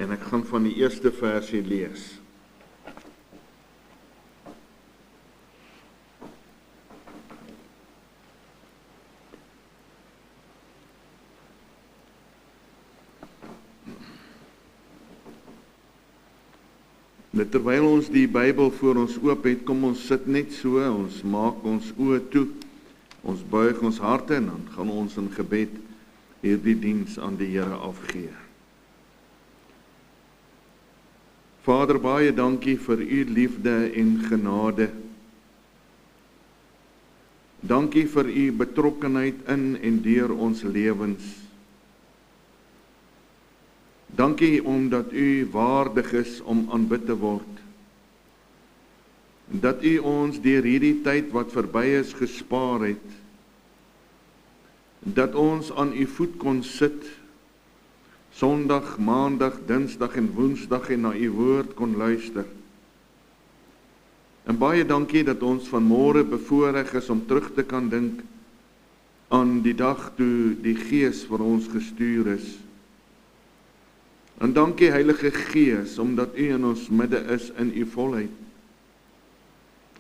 En ek gaan van die eerste versie lees. Terwyl ons die Bybel voor ons oop het, kom ons sit net so, ons maak ons oë toe, ons buig ons harte en dan gaan ons in gebed hierdie diens aan die Here afgee. Vader, baie dankie vir u liefde en genade. Dankie vir u betrokkenheid in en deur ons lewens. Dankie omdat u waardig is om aanbid te word. Dat u ons deur hierdie tyd wat verby is gespaar het. Dat ons aan u voet kon sit, Sondag, Maandag, Dinsdag en Woensdag en na u woord kon luister. En baie dankie dat ons vanmôre bevoorreg is om terug te kan dink aan die dag toe die Gees vir ons gestuur is. En dankie Heilige Gees, omdat u in ons midde is in u volheid.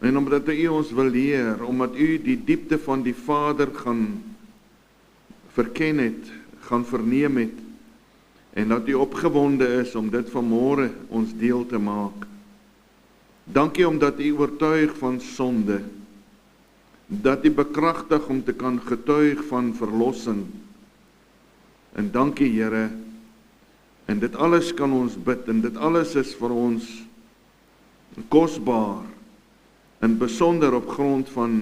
En omdat u ons wil leer, omdat u die diepte van die Vader gaan verken het, gaan verneem het, en dat u opgewonde is om dit vanmôre ons deel te maak. Dankie omdat u oortuig van sonde, dat u bekragtig om te kan getuig van verlossing. En dankie Here, en dit alles kan ons bid, en dit alles is vir ons kosbaar, en besonder op grond van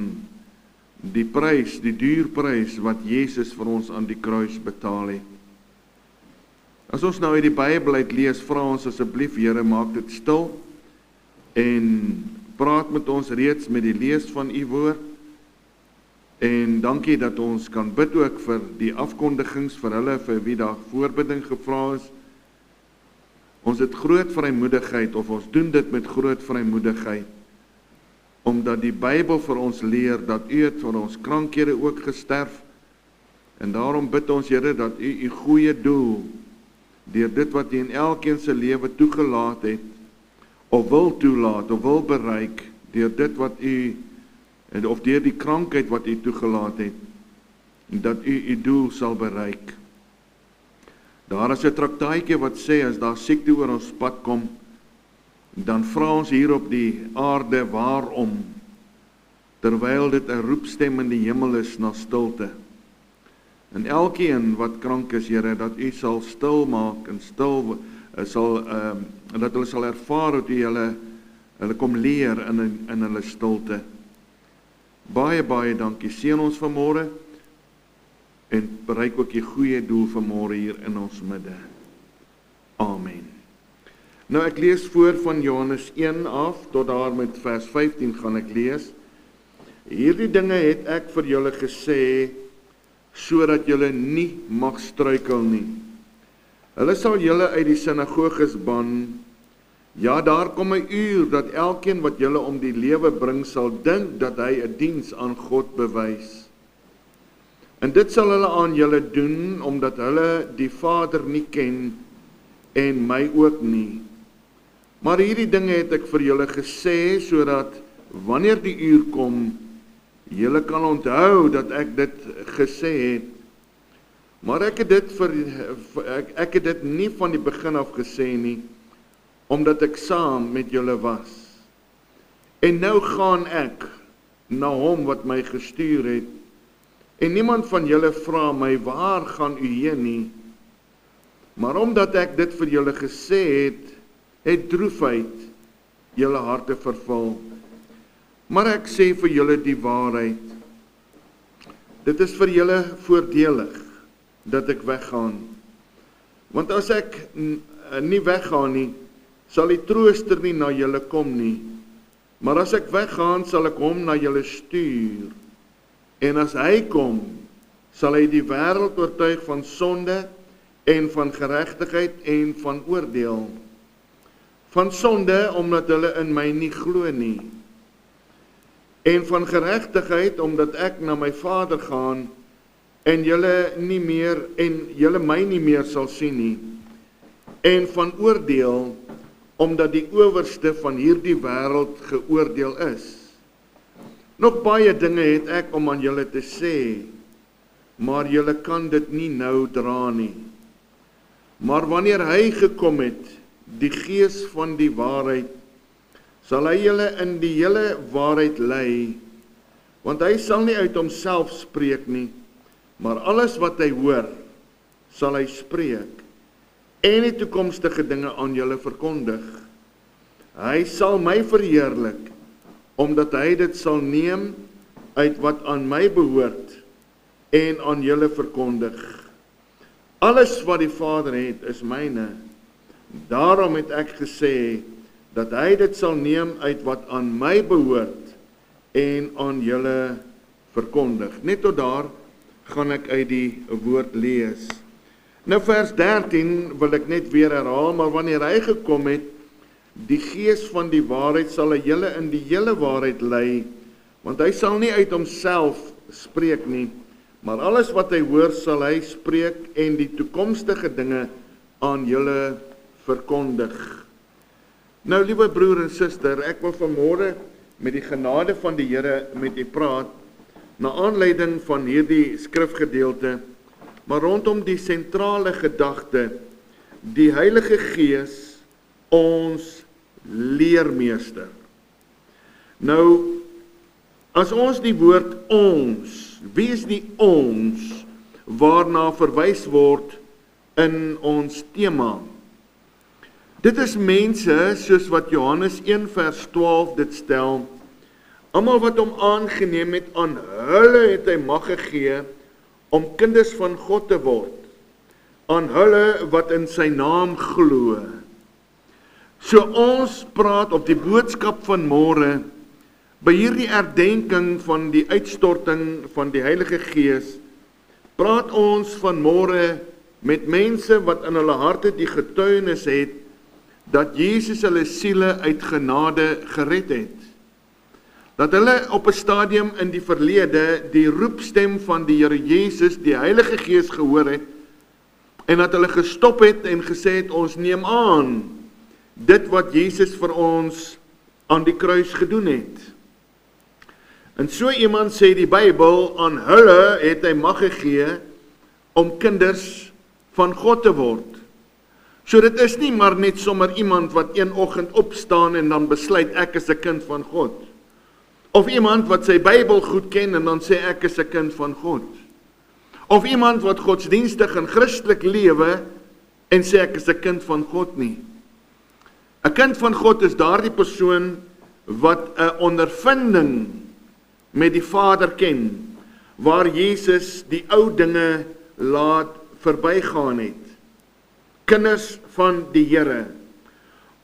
die prys, die duurprys wat Jesus vir ons aan die kruis betaal het. As ons nou uit die Bybel uit lees, vra ons asseblief, Here, maak dit stil, en praat met ons reeds met die lees van u woord, en dankie dat ons kan bid ook vir die afkondigings, vir hulle, vir wie daar voorbidding gevra is. Ons het groot vrymoedigheid, of ons doen dit met groot vrymoedigheid, omdat die Bybel vir ons leer, dat u het vir ons krankhede ook gesterf, en daarom bid ons, Here, dat u u goeie doel, deur dit wat u in elkeen se lewe toegelaat het, of wil toelaat, of wil bereik, deur dit wat u, of deur die krankheid wat u toegelaat het, dat u u doel sal bereik. Daar is 'n traktaatjie wat sê, as daar siekte oor ons pad kom, dan vra ons hier op die aarde waarom, terwyl dit 'n roepstem in die hemel is na stilte. En elkeen wat krank is, Here, dat u sal stil maak, en stil sal, dat hulle sal ervaar dat u hulle kom leer in hulle stilte. Baie, baie dankie, seën ons vanmôre, en bereik ook die goeie doel vanmôre hier in ons midde. Amen. Nou ek lees voor van Johannes 1 af, tot daar met vers 15 gaan ek lees. Hierdie dinge het ek vir julle gesê, sodat julle nie mag struikel nie. Hulle sal julle uit die sinagoges ban. Ja, daar kom 'n uur dat elkeen wat julle om die lewe bring sal dink dat hy 'n diens aan God bewys. En dit sal hulle aan julle doen, omdat hulle die Vader nie ken, en my ook nie. Maar hierdie dinge het ek vir julle gesê, sodat wanneer die uur kom, julle kan onthou dat ek dit gesê het. Maar ek het dit nie van die begin af gesê nie, omdat ek saam met julle was. En nou gaan ek na hom wat my gestuur het, en niemand van julle vra my, waar gaan u heen nie? Maar omdat ek dit vir julle gesê het, het droefheid julle harte vervul. Maar ek sê vir julle die waarheid. Dit is vir julle voordelig dat ek weggaan. Want as ek nie weggaan nie, sal die trooster nie na julle kom nie. Maar as ek weggaan, sal ek hom na julle stuur. En as hy kom, sal hy die wêreld oortuig van sonde en van geregtigheid en van oordeel. Van sonde, omdat hulle in my nie glo nie. En van geregtigheid, omdat ek na my Vader gaan en julle my nie meer sal sien nie. en van oordeel, omdat die owerste van hierdie wêreld geoordeel is. Nog baie dinge het ek om aan julle te sê, maar julle kan dit nie nou dra nie. Maar wanneer hy gekom het, die Gees van die waarheid, sal hy julle in die hele waarheid lei, want hy sal nie uit homself spreek nie, maar alles wat hy hoor, sal hy spreek, en die toekomstige dinge aan julle verkondig. Hy sal my verheerlik, omdat hy dit sal neem uit wat aan my behoort, en aan julle verkondig. Alles wat die Vader het, is myne. Daarom het ek gesê, dat hy dit sal neem uit wat aan my behoort, en aan julle verkondig. Net tot daar gaan ek uit die woord lees. Nou vers 13 wil ek net weer herhaal, maar wanneer hy gekom het, die Gees van die waarheid sal hy julle in die hele waarheid lei, want hy sal nie uit homself spreek nie, maar alles wat hy hoor sal hy spreek en die toekomstige dinge aan julle verkondig. Nou liewe broer en suster, ek wil vanmôre met die genade van die Here met u praat, na aanleiding van hierdie skrifgedeelte, maar rondom die sentrale gedagte, die Heilige Gees, ons leermeester. Nou, as ons die woord ons, wie is die ons, waarna verwys word in ons tema? Dit is mense, soos wat Johannes 1 vers 12 dit stel, almal wat hom aangeneem het, aan hulle het hy mag gegee, om kinders van God te word, aan hulle wat in sy naam glo. So ons praat op die boodskap van môre, by hierdie herdenking van die uitstorting van die Heilige Gees, praat ons van môre met mense wat in hulle harte die getuienis het, dat Jesus hulle siele uit genade gered het. Dat hulle op 'n stadium in die verlede die roepstem van die Here Jesus, die Heilige Gees gehoor het, en dat hulle gestop het en gesê het, ons neem aan dit wat Jesus vir ons aan die kruis gedoen het. En so iemand sê die Bybel, aan hulle het hy mag gegee om kinders van God te word. So dit is nie maar net sommer iemand wat een oggend opstaan en dan besluit ek is 'n kind van God. Of iemand wat sy Bybel goed ken en dan sê ek is 'n kind van God. Of iemand wat godsdienstig en Christelik lewe en sê ek is 'n kind van God nie. 'n Kind van God is daardie persoon wat 'n ondervinding met die Vader ken, waar Jesus die ou dinge laat verbygaan het. Kinders van die Here.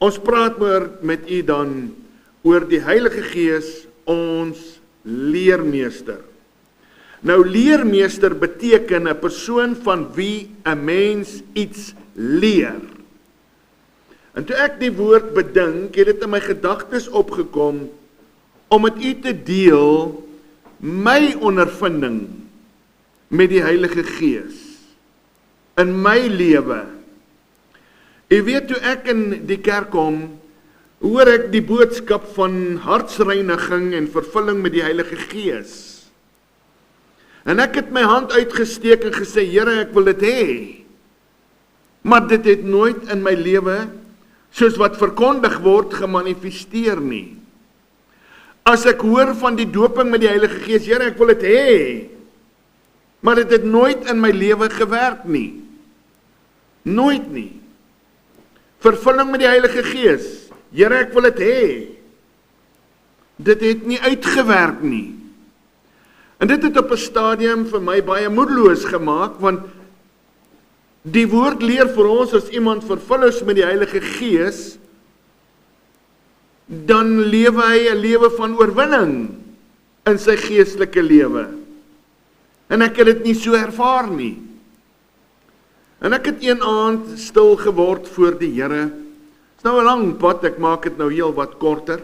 Ons praat maar met u dan oor die Heilige Gees, ons leermeester. Nou leermeester beteken 'n persoon van wie 'n mens iets leer. En toe ek die woord bedink, het dit in my gedagtes opgekom om met u te deel my ondervinding met die Heilige Gees in my lewe. U weet, toe ek in die kerk kom, hoor ek die boodskap van hartsreiniging en vervulling met die Heilige Gees. En ek het my hand uitgesteek en gesê, Here, ek wil dit hê. Maar dit het nooit in my lewe, soos wat verkondig word, gemanifesteer nie. As ek hoor van die doping met die Heilige Gees, Here, ek wil dit hê. Maar dit het nooit in my lewe gewerk nie. Nooit nie. Vervulling met die Heilige Gees, Here, ek wil dit hê. Dit het nie uitgewerk nie. En dit het op 'n stadium vir my baie moedeloos gemaak, want die woord leer vir ons, as iemand vervul is met die Heilige Gees, dan lewe hy 'n lewe van oorwinning in sy geestelike lewe. En ek het dit nie so ervaar nie. En ek het een aand stil geword voor die Here. Dit is nou 'n lang pad, ek maak dit nou heel wat korter.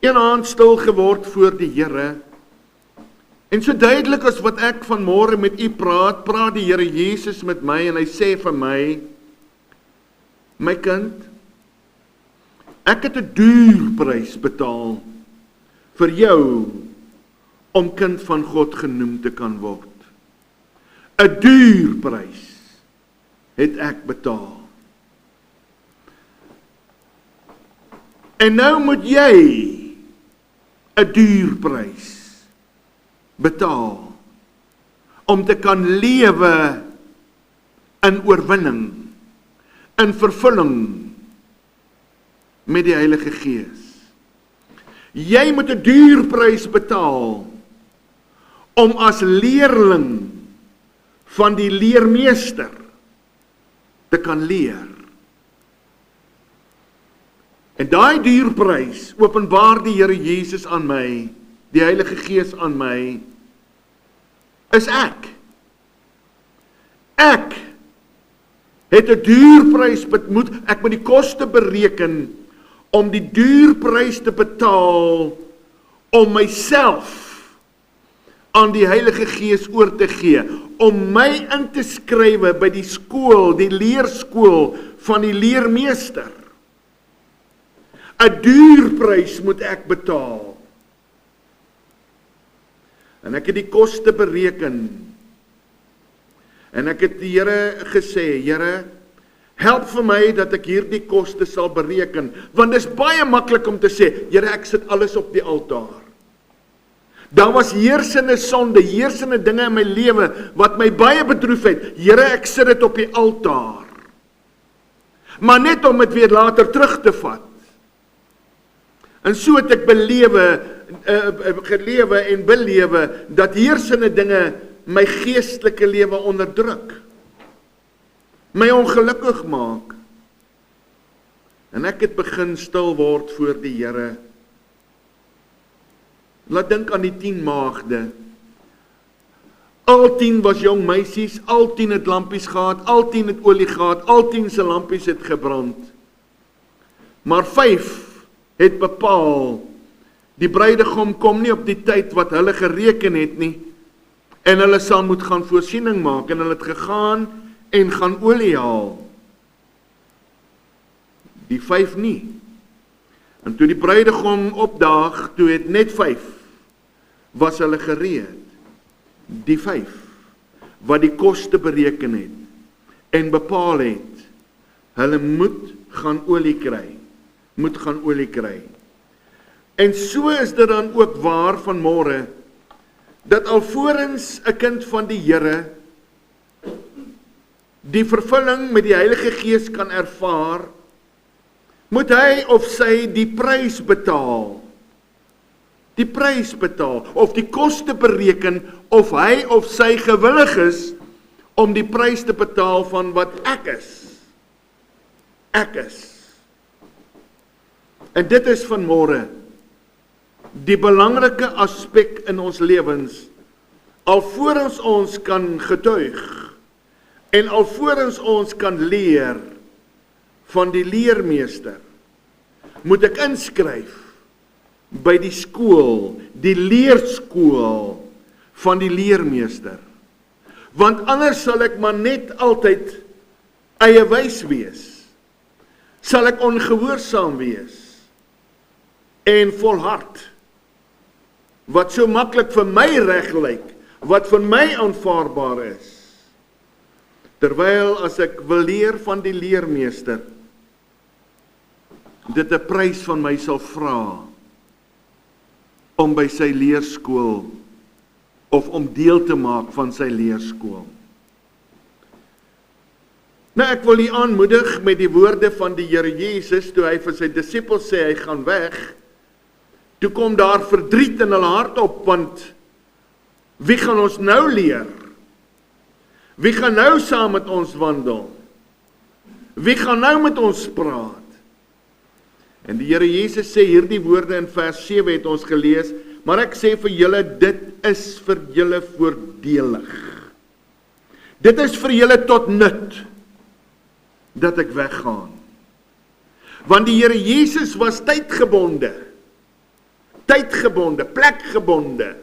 Een aand stil geword voor die Here. En so duidelik as wat ek vanmôre met u praat die Here Jesus met my en hy sê vir my, My kind, ek het 'n duur prys betaal vir jou om kind van God genoem te kan word. 'n Duur prys het ek betaal. En nou moet jy 'n duur prys betaal om te kan lewe in oorwinning, in vervulling met die Heilige Gees. Jy moet 'n duur prys betaal om as leerling van die leermeester te kan leer. En daai duurprys openbaar die Here Jesus aan my, die Heilige Gees aan my, is ek. Ek het 'n duurprys ek moet die koste bereken om die duurprys te betaal om myself aan die Heilige Gees oor te gee, om my in te skrywe by die skool, die leerskool van die leermeester. 'n Duurprys moet ek betaal. En ek het die koste bereken. En ek het die Here gesê, Here, help vir my dat ek hierdie koste sal bereken, want dit is baie maklik om te sê, Here, ek sit alles op die altaar. Daar was heersende sonde, heersende dinge in my lewe wat my baie bedroef het. Here, ek sit dit op die altaar. Maar net om dit weer later terug te vat. En so het ek gelewe en belewe dat heersende dinge my geestelike lewe onderdruk. My ongelukkig maak. En ek het begin stil word voor die Here. Laat dink aan die 10 maagde. Al 10 was jong meisies, al 10 het lampies gehad, al 10 het olie gehad, al 10 se lampies het gebrand. Maar 5 het bepaal, die bruidegom kom nie op die tyd wat hulle gereken het nie, en hulle sal moet gaan voorsiening maak, en hulle het gegaan en gaan olie haal. Die 5 nie. En toe die bruidegom opdaag, toe het net 5, was hulle gereed. Die 5, wat die koste bereken het, en bepaal het, hulle moet gaan olie kry. Moet gaan olie kry. En so is dit dan ook waar vanmôre, dat alvorens 'n kind van die Here die vervulling met die Heilige Gees kan ervaar, moet hy of sy die prys betaal. Die prys betaal, of die koste bereken, of hy of sy gewillig is om die prys te betaal van wat ek is. Ek is. En dit is vanmôre die belangrike aspek in ons lewens, alvorens ons kan getuig, en alvorens ons kan leer van die leermeester, moet ek inskryf by die skool, die leerskool van die leermeester. Want anders sal ek maar net altyd eie wys wees. Sal ek ongehoorsaam wees en volhard, wat so maklik vir my reg lyk, wat vir my aanvaarbaar is. Terwyl as ek wil leer van die leermeester, dit 'n prys van my sal vra, om by sy leerskool, of om deel te maak van sy leerskool. Nou ek wil u aanmoedig met die woorde van die Here Jesus, toe hy vir sy disippels sê, hy gaan weg, toe kom daar verdriet in hulle hart op, want wie gaan ons nou leer? Wie gaan nou saam met ons wandel? Wie gaan nou met ons praat? En die Here Jesus sê hierdie woorde in vers 7 het ons gelees, maar ek sê vir julle, dit is vir julle voordelig. Dit is vir julle tot nut, dat ek weggaan. Want die Here Jesus was tydgebonde, plekgebonde.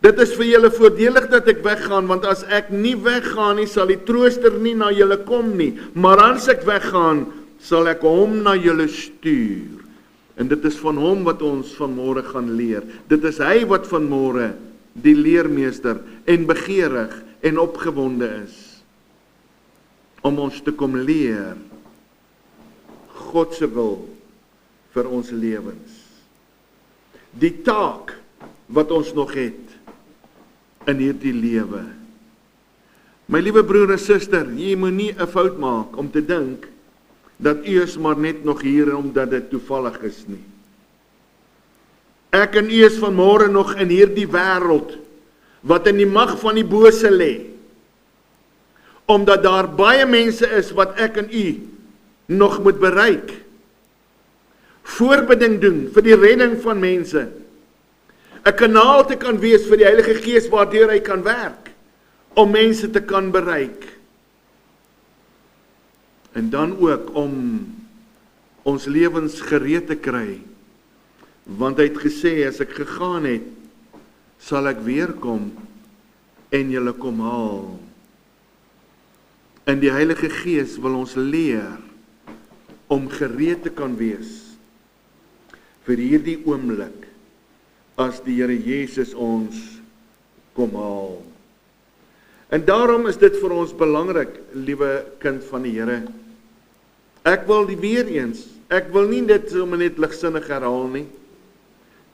Dit is vir julle voordelig dat ek weggaan, want as ek nie weggaan nie, sal die trooster nie na julle kom nie. Maar as ek weggaan, sal ek hom na julle stuur. En dit is van hom wat ons vanmôre gaan leer. Dit is hy wat vanmôre die leermeester en begeerig en opgewonde is. Om ons te kom leer God se wil vir ons lewens. Die taak wat ons nog het in hierdie lewe. My liewe broer en suster, jy moet nie 'n fout maak om te dink dat u is maar net nog hier omdat dit toevallig is nie. Ek en u is vanmôre nog in hierdie wêreld wat in die mag van die bose lê. Omdat daar baie mense is wat ek en u nog moet bereik. Voorbeding doen vir die redding van mense. 'n Kanaal te kan wees vir die Heilige Gees waardeur hy kan werk om mense te kan bereik. En dan ook om ons lewens gereed te kry. Want hy het gesê, as ek gegaan het, sal ek weer kom en julle kom haal. En die Heilige Gees wil ons leer om gereed te kan wees vir hierdie oomblik as die Here Jesus ons kom haal. En daarom is dit vir ons belangrik, liewe kind van die Here. Ek wil weer eens, ek wil nie dit sommer net ligsinnig herhaal nie.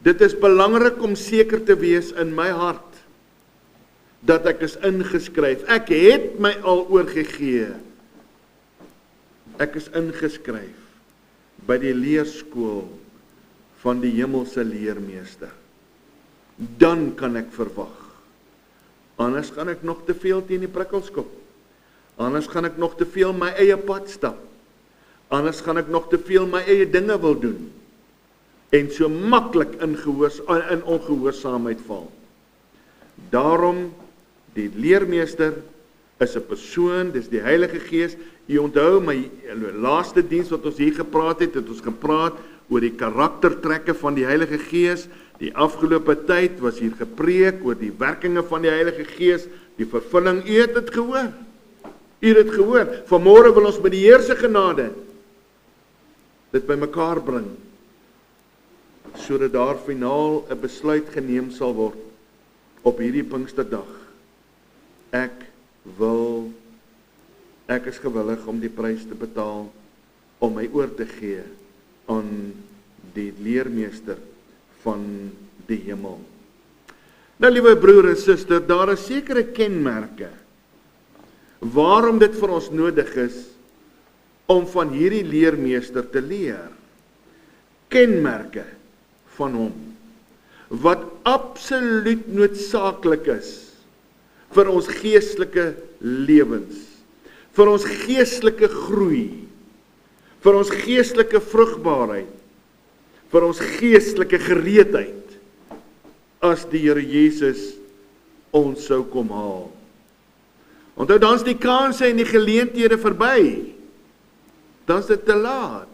Dit is belangrik om seker te wees in my hart dat ek is ingeskryf. Ek het my al oorgegee. Ek is ingeskryf by die leerskool van die hemelse leermeester. Dan kan ek verwag. Anders gaan ek nog te veel teen die prikkels kom. Anders gaan ek nog te veel my eie pad stap. Anders gaan ek nog te veel my eie dinge wil doen. En so maklik in ongehoorsaamheid val. Daarom, die leermeester is 'n persoon, dis die Heilige Gees. U onthou my laaste diens wat ons hier gepraat het ons gepraat oor die karaktertrekke van die Heilige Gees. Die afgelope tyd was hier gepreek oor die werkinge van die Heilige Gees, die vervulling. U het dit gehoor. U het dit gehoor. Vanmôre wil ons met die Here se genade dit bymekaar bring, sodat daar finaal 'n besluit geneem sal word op hierdie Pinksterdag. Ek is gewillig om die prys te betaal, om my oor te gee aan die leermeester van die hemel. Nou, liewe broer en suster, daar is sekere kenmerke waarom dit vir ons nodig is om van hierdie leermeester te leer. Kenmerke van hom wat absoluut noodsaaklik is vir ons geestelike lewens, vir ons geestelike groei, vir ons geestelike vrugbaarheid, vir ons geestelike gereedheid as die Here Jesus ons sou kom haal. Onthou, dan is die kanse en die geleenthede verby. Dan is dit te laat.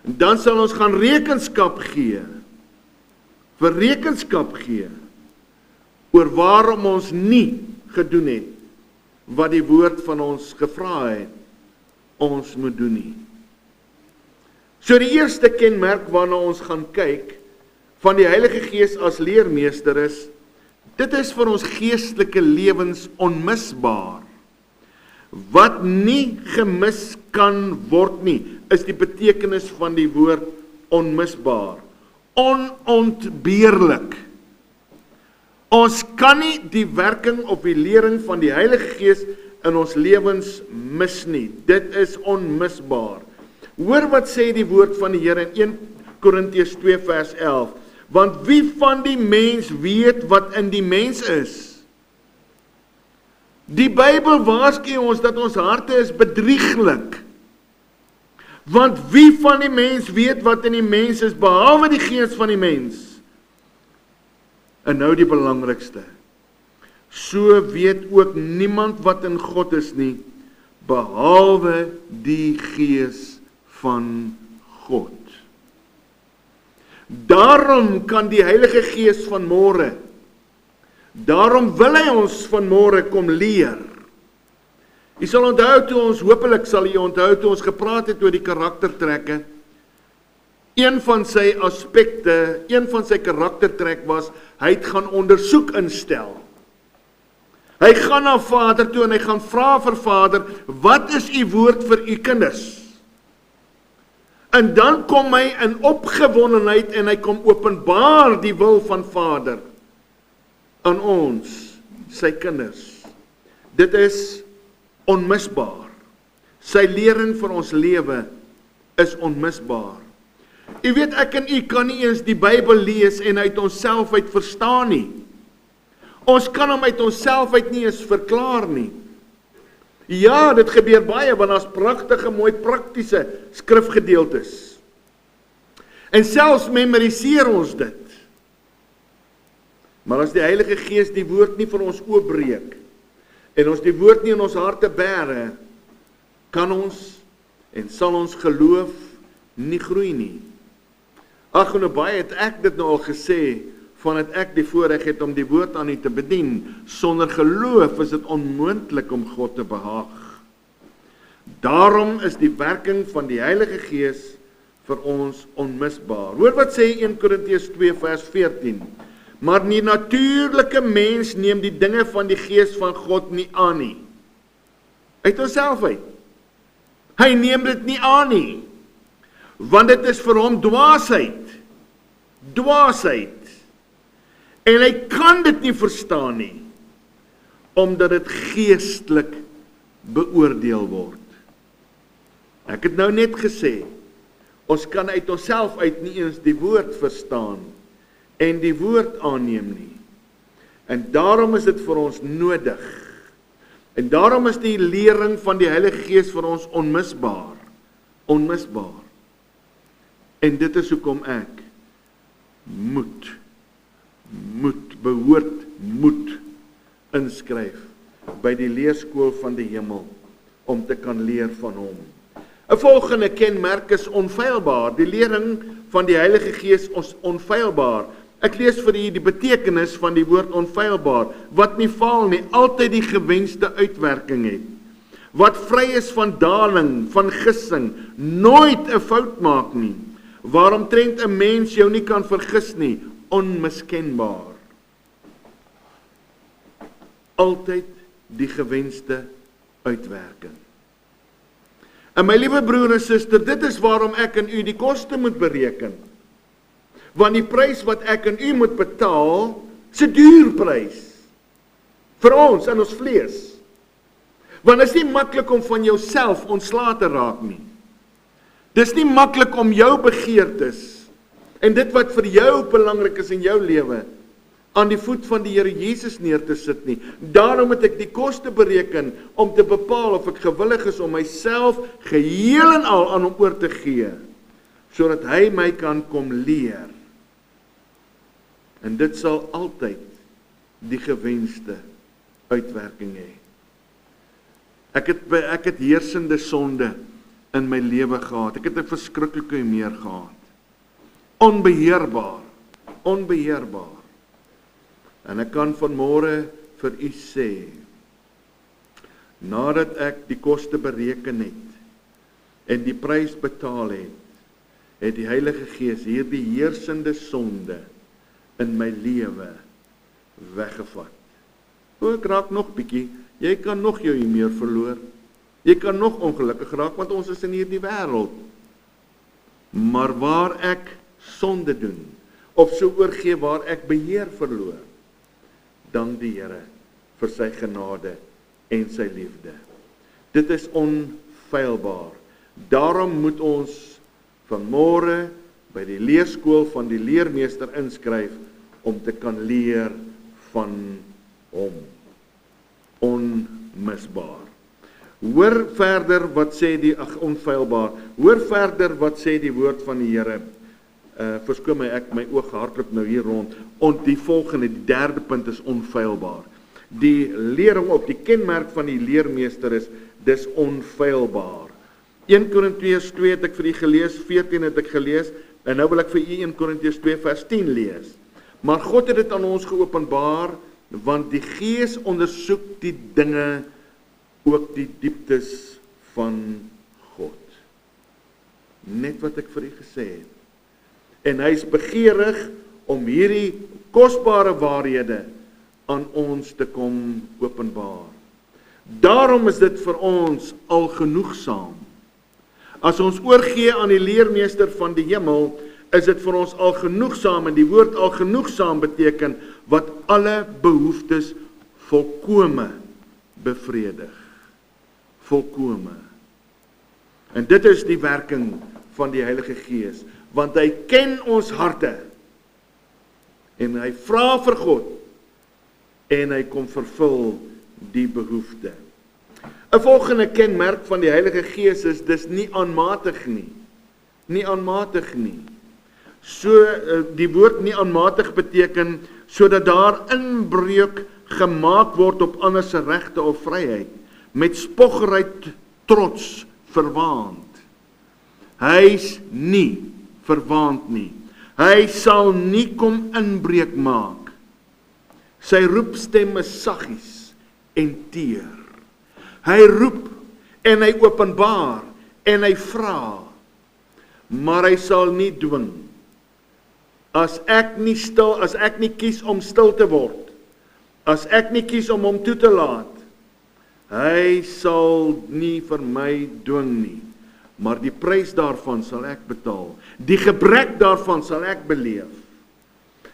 En dan sal ons gaan rekenskap gee oor waarom ons nie gedoen het wat die woord van ons gevra het ons moet doen nie. So die eerste kenmerk waarna ons gaan kyk van die Heilige Gees as leermeester is, dit is vir ons geestelike lewens onmisbaar. Wat nie gemis kan word nie, is die betekenis van die woord onmisbaar. Onontbeerlik. Ons kan nie die werking of die lering van die Heilige Gees in ons lewens mis nie. Dit is onmisbaar. Hoor wat sê die woord van die Here in 1 Korintiërs 2 vers 11. Want wie van die mens weet wat in die mens is? Die Bybel waarsku ons dat ons harte is bedrieglik. Want wie van die mens weet wat in die mens is, behalwe die gees van die mens? En nou die belangrikste. So weet ook niemand wat in God is nie, behalwe die gees van God. Daarom kan die Heilige Gees vanmôre Daarom wil hy ons vanmôre kom leer. Jy sal onthou toe ons, hopelik sal jy onthou toe ons gepraat het oor die karaktertrekke. Een van sy aspekte, een van sy karaktertrek was, hy het gaan ondersoek instel. Hy gaan na Vader toe en hy gaan vra vir Vader, wat is u woord vir u kinders? En dan kom hy in opgewondenheid en hy kom openbaar die wil van Vader aan ons, sy kinders. Dit is onmisbaar. Sy lering vir ons lewe is onmisbaar. U weet, ek en u kan nie eens die Bybel lees en uit onsself uit verstaan nie. Ons kan hom uit onsself uit nie eens verklaar nie. Ja, dit gebeur baie, want daar's pragtige, mooi praktiese skrifgedeeltes. En selfs memoriseer ons dit. Maar as die Heilige Gees die woord nie vir ons oopbreek, en ons die woord nie in ons harte bære, kan ons en sal ons geloof nie groei nie. Ag, en baie het ek dit nou al gesê, vandat ek die voorreg het om die woord aan u te bedien. Sonder geloof is dit onmoontlik om God te behaag. Daarom is die werking van die Heilige Gees vir ons onmisbaar. Hoor wat sê 1 Korintiërs 2 vers 14. Maar die natuurlike mens neem die dinge van die Gees van God nie aan nie. Uit homself uit. Hy neem dit nie aan nie. Want dit is vir hom dwaasheid. Dwaasheid. En hy kan dit nie verstaan nie, omdat dit geestelik beoordeel word. Ek het nou net gesê, ons kan uit onsself uit nie eens die woord verstaan, en die woord aanneem nie. En daarom is dit vir ons nodig. En daarom is die lering van die Heilige Gees vir ons onmisbaar. Onmisbaar. En dit is hoekom ek behoort inskryf by die leerskool van die hemel om te kan leer van hom. 'n Volgende kenmerk is onfeilbaar. Die lering van die Heilige Gees is onfeilbaar. Ek lees vir u die betekenis van die woord onfeilbaar, wat nie faal nie, altyd die gewenste uitwerking het. Wat vry is van daling, van gissing, nooit 'n fout maak nie. Waaromtrent 'n mens jou nie kan vergis nie, onmiskenbaar. Altyd die gewenste uitwerking. En my liewe broer en suster, dit is waarom ek en u die koste moet bereken. Want die prys wat ek en u moet betaal, is 'n duur prys. Vir ons in ons vlees. Want dit is nie maklik om van jouself ontslae te raak nie. Dis nie maklik om jou begeertes en dit wat vir jou belangrik is in jou lewe aan die voet van die Here Jesus neer te sit nie. Daarom moet ek die koste bereken om te bepaal of ek gewillig is om myself geheel en al aan hom oor te gee, sodat hy my kan kom leer. En dit sal altyd die gewenste uitwerking hê. Ek het heersende sonde in my lewe gehad. Ek het 'n verskriklike meer gehad. Onbeheerbaar. Onbeheerbaar. En ek kan vanmôre vir u sê, nadat ek die koste bereken het en die prys betaal het, het die Heilige Gees hierdie heersende sonde in my lewe weggevat. Ek raak nog bietjie, jy kan nog jou meer verloor. Jy kan nog ongelukkig raak, want ons is in hierdie wêreld. Maar waar ek sonde doen, of so oorgee waar ek beheer verloor, dank die Here vir sy genade en sy liefde. Dit is onfeilbaar. Daarom moet ons vanmôre by die leerskool van die leermeester inskryf om te kan leer van hom. Onmisbaar. Hoor verder wat sê die onfeilbaar. Hoor verder wat sê die woord van die Here. Verskoon my, my oog hardloop nou hier rond. Die volgende, die derde punt is onfeilbaar. Die lering op, die kenmerk van die leermeester is, dis onfeilbaar. 1 Korintiërs 2 het ek vir u gelees, 14 het ek gelees, en nou wil ek vir u 1 Korintiërs 2 vers 10 lees. Maar God het dit aan ons geopenbaar want die Gees ondersoek die dinge, ook die dieptes van God. Net wat ek vir u gesê het. En hy is begeerig om hierdie kosbare waarhede aan ons te kom openbaar. Daarom is dit vir ons al genoegsaam. As ons oorgee aan die leermeester van die hemel, is dit vir ons al genoegsaam, en die woord al genoegsaam beteken wat alle behoeftes volkome bevredig. Volkome. En dit is die werking van die Heilige Gees, want hy ken ons harte, en hy vra vir God, en hy kom vervul die behoefte. 'n volgende kenmerk van die Heilige Gees is, dis nie aanmatig nie. Nie aanmatig nie. So, die woord nie aanmatig beteken, sodat daar inbreuk gemaak word op ander se regte of vryheid, met spoggery trots verwaand. Hy's nie verwaand nie. Hy sal nie kom inbreek maak. Sy roepstem is saggies en teer. Hy roep en hy openbaar en hy vra, maar hy sal nie dwing. As ek nie kies om stil te word, as ek nie kies om hom toe te laat, hy sal nie vir my dwing nie, maar die prys daarvan sal ek betaal. Die gebrek daarvan sal ek beleef.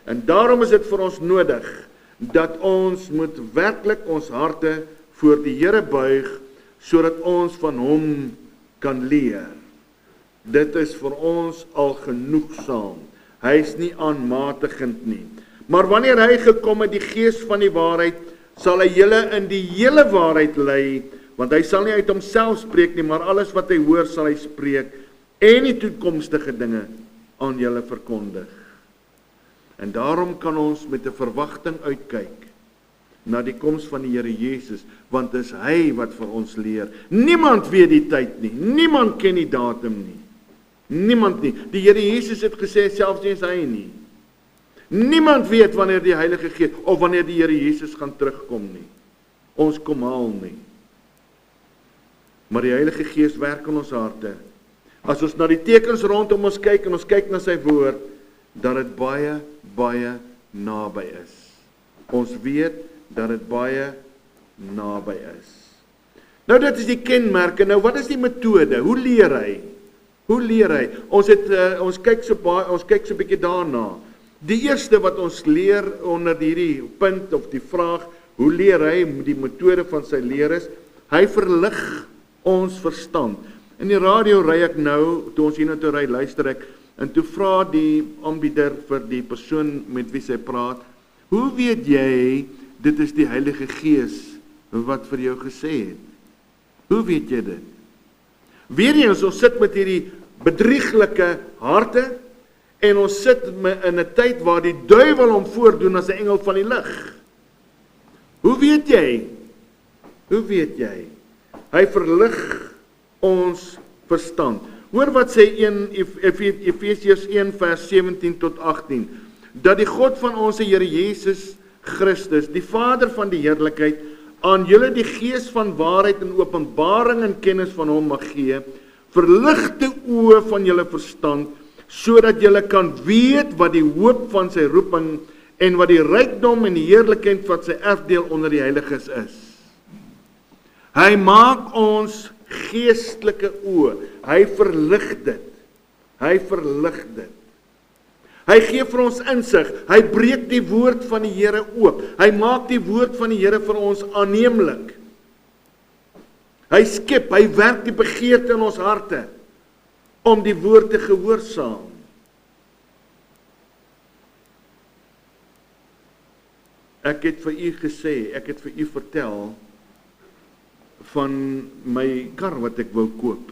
En daarom is dit vir ons nodig, dat ons moet werklik ons harte voor die Here buig, sodat ons van hom kan leer. Dit is vir ons al genoegsaam. Hy is nie aanmatigend nie. Maar wanneer hy gekom het, die Gees van die waarheid, sal hy julle in die hele waarheid lei, want hy sal nie uit homself spreek nie, maar alles wat hy hoor sal hy spreek, en die toekomstige dinge aan julle verkondig. En daarom kan ons met 'n verwagting uitkyk na die koms van die Here Jesus, want dis hy wat vir ons leer. Niemand weet die tyd nie, niemand ken die datum nie. Niemand nie. Die Here Jesus het gesê, selfs nie is hy nie. Niemand weet wanneer die Heilige Gees, of wanneer die Here Jesus gaan terugkom nie. Ons kom haal nie. Maar die Heilige Gees werk in ons harte. As ons na die tekens rondom ons kyk, en ons kyk na sy woord, dat dit baie, baie naby is. Ons weet dat dit baie naby is. Nou dit is die kenmerke. Nou wat is die metode? Hoe leer hy? Hoe leer hy? Ons kyk so 'n bietjie daarna. Die eerste wat ons leer onder hierdie punt of die vraag, hoe leer hy, die metode van sy leer is, hy verlig ons verstand. In die radio ry ek nou, toe ons hier na toe ry, luister ek, en toe vra die aanbieder vir die persoon met wie sy praat, hoe weet jy, dit is die Heilige Gees wat vir jou gesê het? Hoe weet jy dit? Weereens, ons sit met hierdie bedrieglike harte, en ons sit in 'n tyd waar die duiwel hom voordoen as 'n engel van die lig. Hoe weet jy? Hoe weet jy? Hy verlig ons verstand. Hoor wat sê Efesiërs 1 vers 17 tot 18, dat die God van ons Here Jesus Christus, die Vader van die heerlikheid, aan julle die Gees van waarheid en openbaring en kennis van hom mag gee, verligte oë van julle verstand, sodat julle kan weet wat die hoop van sy roeping en wat die rykdom en die heerlikheid van sy erfdeel onder die heiliges is. Hy maak ons geestelike oë, hy verlig dit. Hy verlig dit. Hy gee vir ons insig, hy breek die woord van die Here oop. Hy maak die woord van die Here vir ons aanneemlik. Hy skep, hy werk die begeerte in ons harte om die woord te gehoorsaam. Ek het vir u gesê, ek het vir u vertel van my kar wat ek wou koop.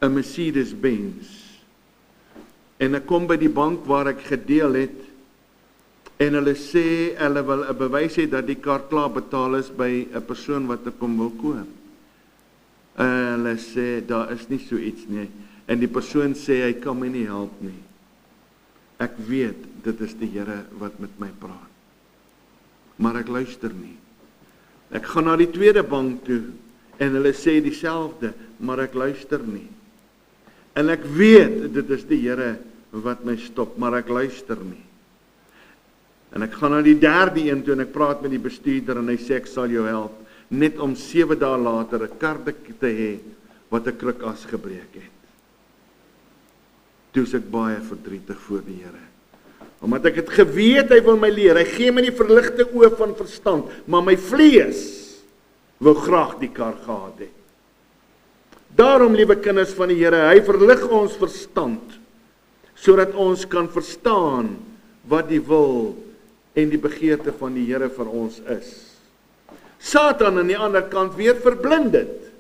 'n Mercedes-Benz. En ek kom by die bank waar ek gedeel het, en hulle sê, hulle wil 'n bewys hê dat die kar klaar betaal is by 'n persoon wat ek kom wil koop. En hulle sê, daar is nie so iets nie. En die persoon sê, hy kan my nie help nie. Ek weet, dit is die Here wat met my praat. maar ek luister nie. Ek gaan na die tweede bank toe, en hulle sê dieselfde, maar ek luister nie. En ek weet, dit is die Here wat my stop, maar ek luister nie. En ek gaan na die derde een toe, en ek praat met die bestuurder, en hy sê, ek sal jou help, net om 7 dae later 'n kardek te hê, wat 'n krukas gebreek het. Toe is ek baie verdrietig voor die Here. Omdat ek het geweet, hy wil my leer, hy gee my die verligte oë van verstand, maar my vlees wil graag die kar gehad het. Daarom, liewe kinders van die Here, hy verlig ons verstand, sodat ons kan verstaan wat die wil en die begeerte van die Here vir ons is. Satan aan die ander kant weer verblind dit.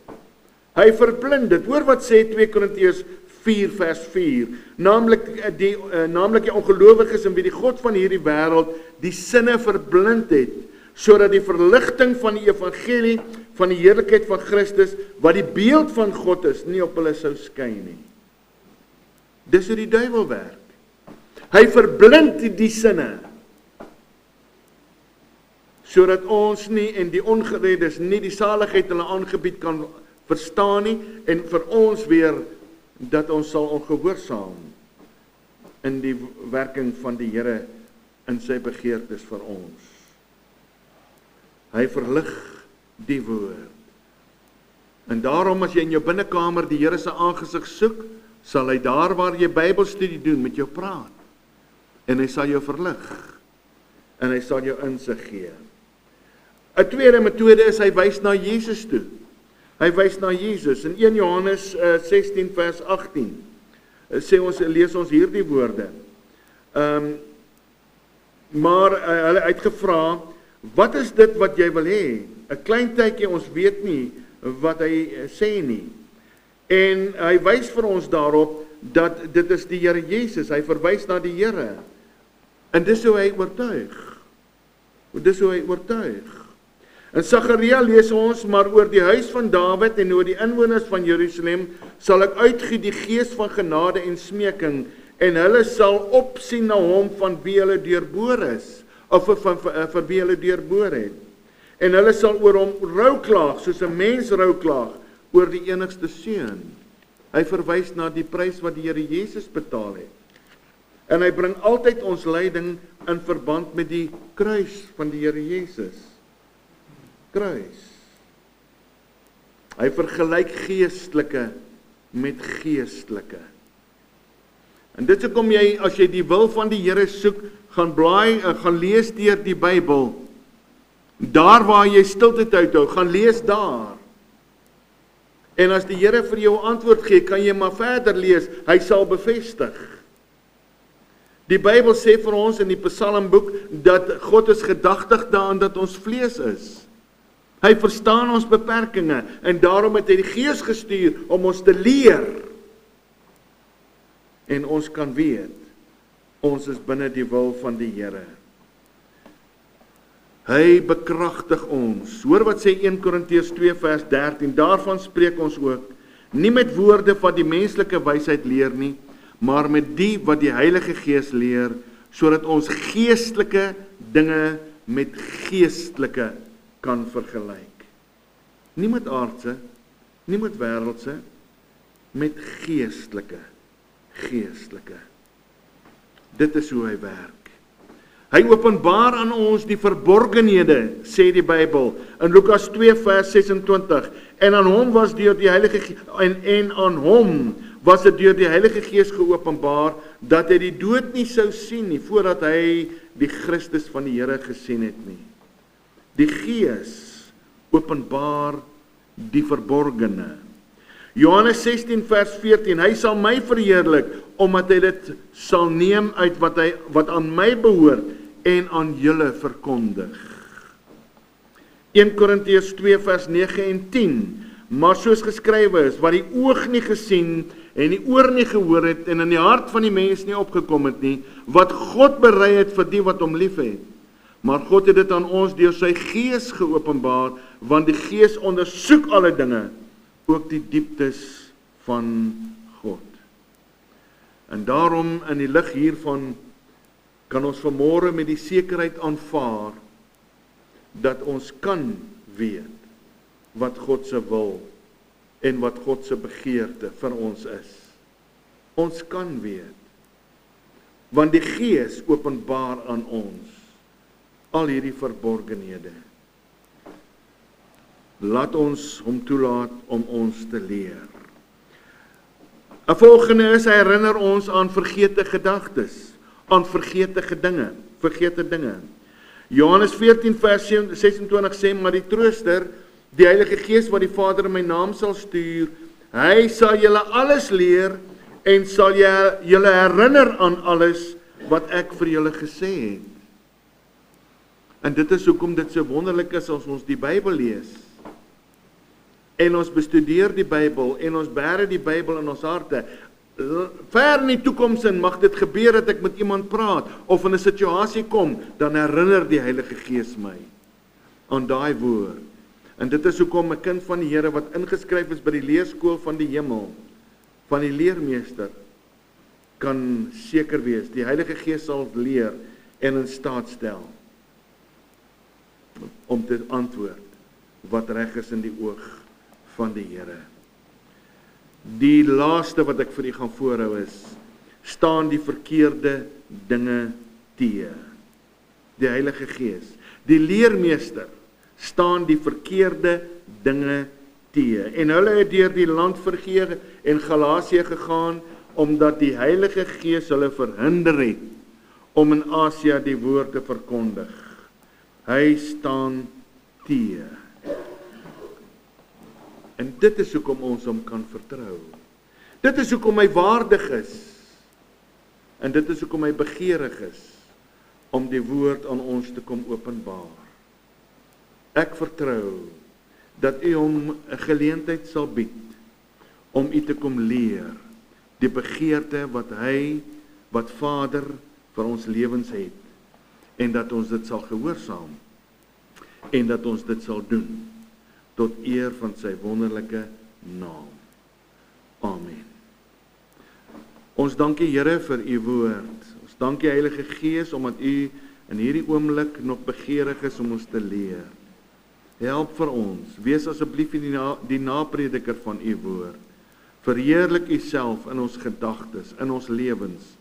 Hy verblind dit. Hoor wat sê 2 Korintiërs 4 vers 4, naamlik die ongelowiges en wie die God van hierdie wêreld die sinne verblind het, sodat die verligting van die evangelie van die heerlikheid van Christus, wat die beeld van God is, nie op hulle sou skyn nie. Dis hoe die duiwel werk. Hy verblind die sinne, sodat ons nie en die ongereddes nie die saligheid hulle aangebied kan verstaan nie, en vir ons weer dat ons sal ongehoorsaam in die werking van die Here in sy begeertes vir ons. Hy verlig die woord. En daarom as jy in jou binnekamer die Here se aangesig soek, sal hy daar waar jy Bybelstudie doen met jou praat. En hy sal jou verlig. En hy sal jou insig gee. 'n tweede metode is hy wys na Jesus toe. Hy wys na Jesus. In 1 Johannes 16 vers 18 lees ons hierdie woorde. Maar hulle het gevra, wat is dit wat jy wil hê? 'n Klein tydjie, ons weet nie wat hy sê nie. En hy wys vir ons daarop dat dit is die Here Jesus. Hy verwys na die Here. En dis hoe hy oortuig. Dis hoe hy oortuig. In Sagaria lees ons, maar oor die huis van Dawid en oor die inwoners van Jerusalem sal ek uitgie die gees van genade en smeking, en hulle sal opsien na hom van wie hulle deurboor is, of vir wie hulle deurboor het. En hulle sal oor hom rou klaag, soos 'n mens rou klaag oor die enigste seun. Hy verwys na die prys wat die Here Jesus betaal het. En hy bring altyd ons lyding in verband met die kruis van die Here Jesus. Kruis. Hy vergelyk geestelike met geestelike. En dit is hoekom jy, as jy die wil van die Here soek, gaan lees deur die Bybel. Daar waar jy stilte uithou, gaan lees daar. En as die Here vir jou antwoord gee, kan jy maar verder lees, hy sal bevestig. Die Bybel sê vir ons in die Psalmboek, dat God is gedagtig daaraan dat ons vlees is. Hy verstaan ons beperkings, en daarom het hy die Gees gestuur om ons te leer. En ons kan weet, ons is binne die wil van die Here. Hy bekragtig ons. Hoor wat sê 1 Korintiërs 2 vers 13, daarvan spreek ons ook, nie met woorde van die menslike wysheid leer nie, maar met die wat die Heilige Gees leer, sodat ons geestelike dinge met geestelike kan vergelyk. Nie met aardse, nie met wêreldse, met geestelike. Dit is hoe hy werk. Hy openbaar aan ons die verborgenhede, sê die Bybel, in Lukas 2 vers 26, en aan hom was deur die Heilige Gees, en aan hom was dit deur die Heilige Gees geopenbaar, dat hy die dood nie sou sien nie, voordat hy die Christus van die Here gesien het nie. Die Gees openbaar die verborgene. Johannes 16 vers 14, hy sal my verheerlik, omdat hy dit sal neem uit wat aan my behoort, en aan julle verkondig. 1 Korintiërs 2 vers 9 en 10, maar soos geskrywe is, wat die oog nie gesien, en die oor nie gehoor het, en in die hart van die mens nie opgekom het nie, wat God berei het vir die wat hom lief het. Maar God het dit aan ons deur sy Gees geopenbaar, want die Gees ondersoek alle dinge, ook die dieptes van God. En daarom in die lig hiervan kan ons vanmôre met die sekerheid aanvaar dat ons kan weet wat God se wil en wat God se begeerte vir ons is. Ons kan weet, want die Gees openbaar aan ons al hierdie verborgenhede. Laat ons hom toelaat om ons te leer. 'n volgende is, hy herinner ons aan vergete gedagtes, aan vergete dinge. Johannes 14 vers 26 sê, maar die Trooster, die Heilige Gees wat die Vader in my naam sal stuur, hy sal julle alles leer en sal julle herinner aan alles wat ek vir julle gesê het. En dit is hoekom dit so wonderlik is as ons die Bybel lees. En ons bestudeer die Bybel en ons bære die Bybel in ons harte. Ver in die toekoms in mag dit gebeur dat ek met iemand praat of in 'n situasie kom, dan herinner die Heilige Gees my aan daai woord. En dit is hoekom 'n kind van die Here wat ingeskryf is by die leerskool van die hemel, van die leermeester, kan seker wees, die Heilige Gees sal leer en in staat stel om te antwoord wat reg is in die oog van die Here. Die laaste wat ek vir u gaan voorhou is, staan die verkeerde dinge teë. Die Heilige Gees, die leermeester, staan die verkeerde dinge teë. En hulle het deur die land Frigië en Galasië gegaan, omdat die Heilige Gees hulle verhinder het om in Asia die woord te verkondig. Hy staan teë. En dit is hoekom ons hom kan vertrou. Dit is hoekom hy waardig is. En dit is hoekom hy begeerig is om die woord aan ons te kom openbaar. Ek vertrou dat u hom 'n geleentheid sal bied om u te kom leer die begeerte wat Vader vir ons lewens het, en dat ons dit sal gehoorsaam en dat ons dit sal doen tot eer van sy wonderlike naam. Amen. Ons dank die Here vir u woord. Ons dank die Heilige Gees omdat u in hierdie oomblik nog begeerig is om ons te leer. Help vir ons. Wees asseblief die naprediker van u woord. Verheerlik u self in ons gedagtes, in ons lewens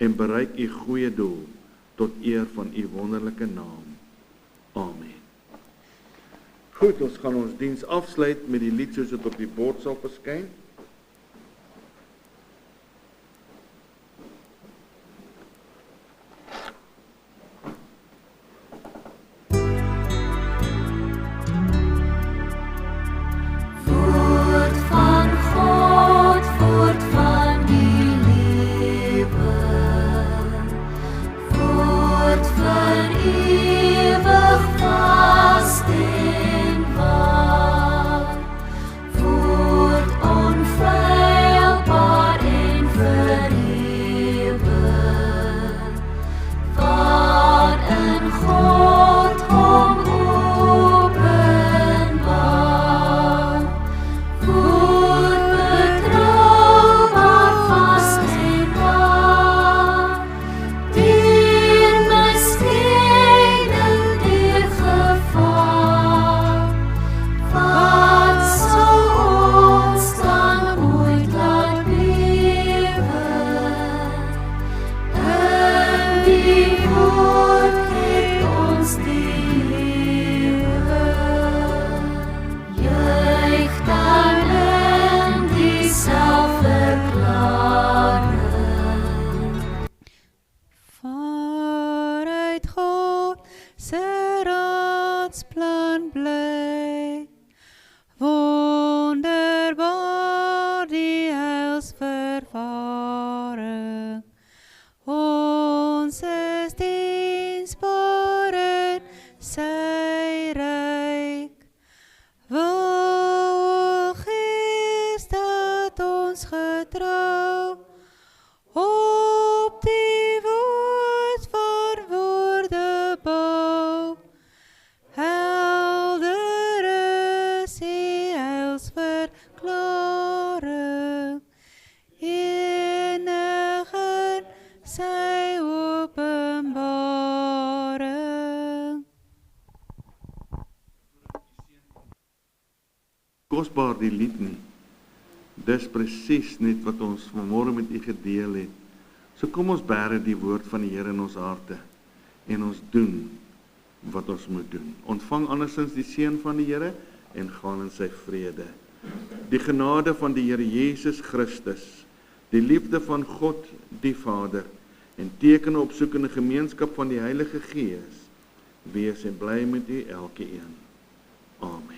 en bereik u goeie doel tot eer van u wonderlike naam. Amen. Goed, ons gaan ons diens afsluit met die lied soos dit op die bord sal verskyn. kosbaar die lied nie. Dis presies net wat ons vanmôre met u gedeel het. So kom ons bære die woord van die Here in ons harte en ons doen wat ons moet doen. Ontvang andersins die seën van die Here en gaan in sy vrede. Die genade van die Here Jesus Christus, die liefde van God die Vader en tekene opsoekende gemeenskap van die Heilige Gees, wees en bly met u elkeen. Amen.